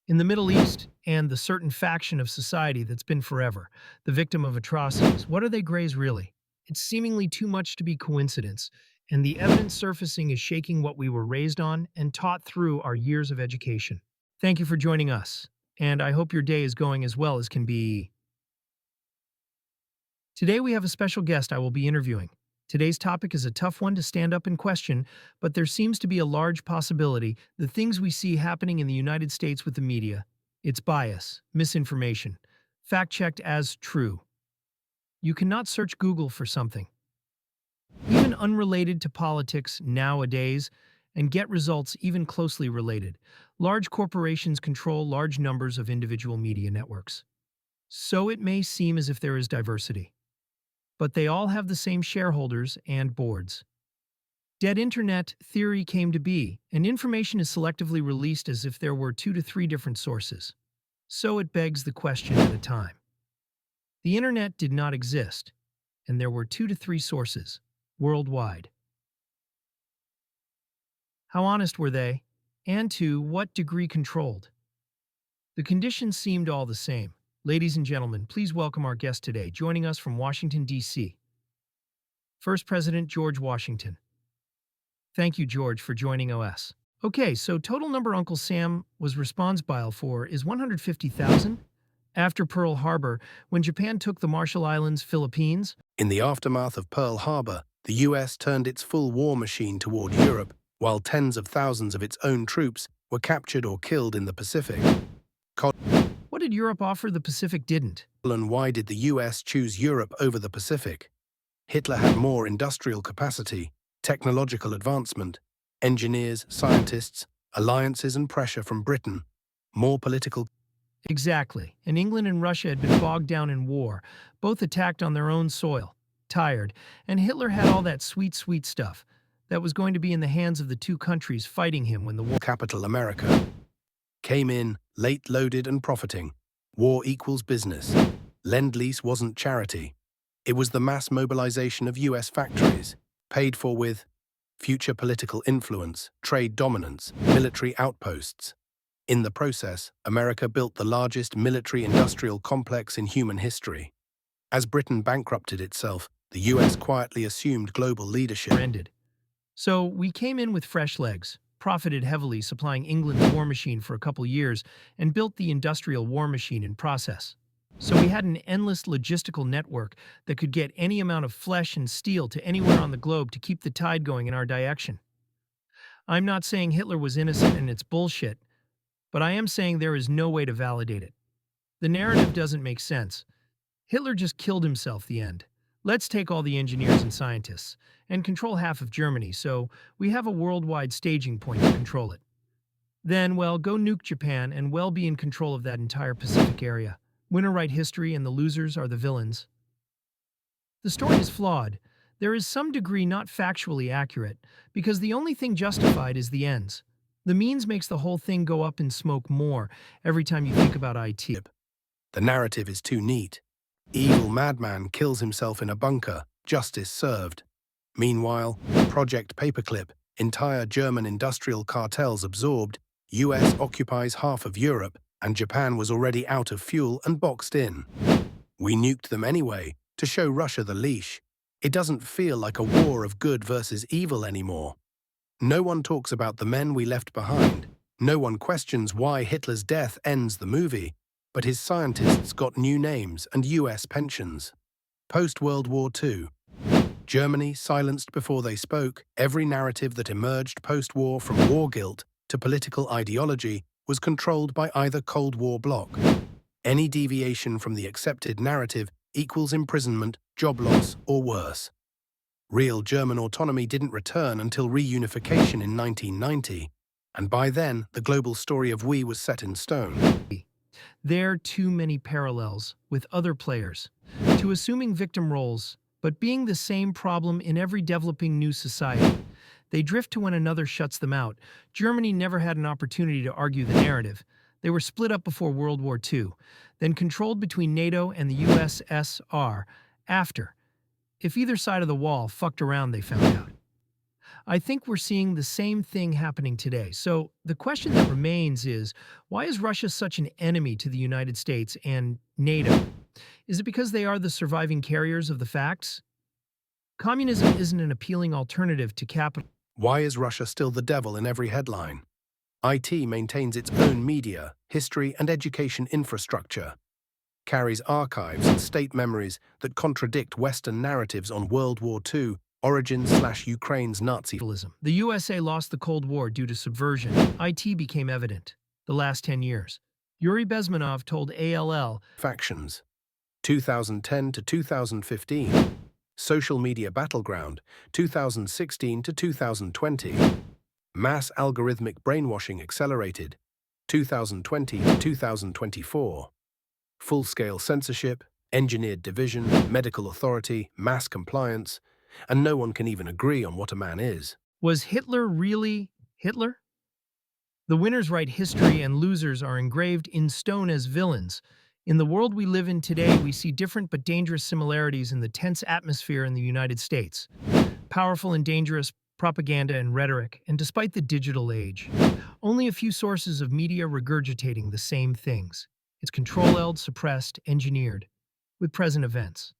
In the Middle East and the certain faction of society that's been forever, the victim of atrocities, what are they grays really? It's seemingly too much to be coincidence, and the evidence surfacing is shaking what we were raised on and taught through our years of education. Thank you for joining us, and I hope your day is going as well as can be. Today we have a special guest I will be interviewing. Today's topic is a tough one to stand up and question, but there seems to be a large possibility the things we see happening in the United States with the media, it's bias, misinformation, fact-checked as true. You cannot search Google for something, even unrelated to politics nowadays, and get results even closely related. Large corporations control large numbers of individual media networks. So it may seem as if there is diversity, but they all have the same shareholders and boards. Dead internet theory came to be, and information is selectively released as if there were 2 to 3 different sources. So it begs the question at a time. The internet did not exist, and there were 2 to 3 sources, worldwide. How honest were they, and to what degree controlled? The conditions seemed all the same. Ladies and gentlemen, please welcome our guest today, joining us from Washington, D.C. First President George Washington. Thank you, George, for joining us. Okay, so total number Uncle Sam was responsible for is 150,000? After Pearl Harbor, when Japan took the Marshall Islands, Philippines? In the aftermath of Pearl Harbor, the US turned its full war machine toward Europe, while tens of thousands of its own troops were captured or killed in the Pacific. What did Europe offer the Pacific didn't? And why did the US choose Europe over the Pacific? Hitler had more industrial capacity, technological advancement, engineers, scientists, alliances and pressure from Britain, more political. Exactly, and England and Russia had been bogged down in war, both attacked on their own soil, tired, and Hitler had all that sweet, sweet stuff that was going to be in the hands of the two countries fighting him when the war. Capital America came in, late loaded and profiting. War equals business. Lend-Lease wasn't charity. It was the mass mobilization of US factories, paid for with future political influence, trade dominance, military outposts. In the process, America built the largest military-industrial complex in human history. As Britain bankrupted itself, the US quietly assumed global leadership. Ended. So we came in with fresh legs, profited heavily supplying England's war machine for a couple years, and built the industrial war machine in process. So we had an endless logistical network that could get any amount of flesh and steel to anywhere on the globe to keep the tide going in our direction. I'm not saying Hitler was innocent and it's bullshit, but I am saying there is no way to validate it. The narrative doesn't make sense. Hitler just killed himself the end. Let's take all the engineers and scientists and control half of Germany so we have a worldwide staging point to control it. Then, well, go nuke Japan and well be in control of that entire Pacific area. Winner write history and the losers are the villains. The story is flawed. There is some degree not factually accurate because the only thing justified is the ends. The means makes the whole thing go up in smoke more every time you think about IT. The narrative is too neat. Evil madman kills himself in a bunker, justice served. Meanwhile, Project Paperclip, entire German industrial cartels absorbed, US occupies half of Europe, and Japan was already out of fuel and boxed in. We nuked them anyway, to show Russia the leash. It doesn't feel like a war of good versus evil anymore. No one talks about the men we left behind. No one questions why Hitler's death ends the movie, but his scientists got new names and US pensions. Post-World War II, Germany silenced before they spoke. Every narrative that emerged post-war from war guilt to political ideology was controlled by either Cold War bloc. Any deviation from the accepted narrative equals imprisonment, job loss, or worse. Real German autonomy didn't return until reunification in 1990, and by then the global story of we was set in stone. There are too many parallels with other players to assuming victim roles, but being the same problem in every developing new society. They drift to when another shuts them out. Germany never had an opportunity to argue the narrative. They were split up before World War II, then controlled between NATO and the USSR after. If either side of the wall fucked around, they found out. I think we're seeing the same thing happening today. So the question that remains is, why is Russia such an enemy to the United States and NATO? Is it because they are the surviving carriers of the facts? Communism isn't an appealing alternative to capital. Why is Russia still the devil in every headline? IT maintains its own media, history, and education infrastructure, carries archives and state memories that contradict Western narratives on World War II, origins/Ukraine's Nazi. The USA lost the Cold War due to subversion. IT became evident. The last 10 years. Yuri Bezmenov told ALL, Factions. 2010 to 2015. Social media battleground. 2016 to 2020. Mass algorithmic brainwashing accelerated. 2020 to 2024. Full-scale censorship, engineered division, medical authority, mass compliance, and no one can even agree on what a man is. was Hitler really Hitler? The winners write history and losers are engraved in stone as villains. In the world we live in today, we see different but dangerous similarities in the tense atmosphere in the United States. Powerful and dangerous propaganda and rhetoric, and despite the digital age, only a few sources of media regurgitating the same things. It's control-ed, suppressed, engineered, with present events.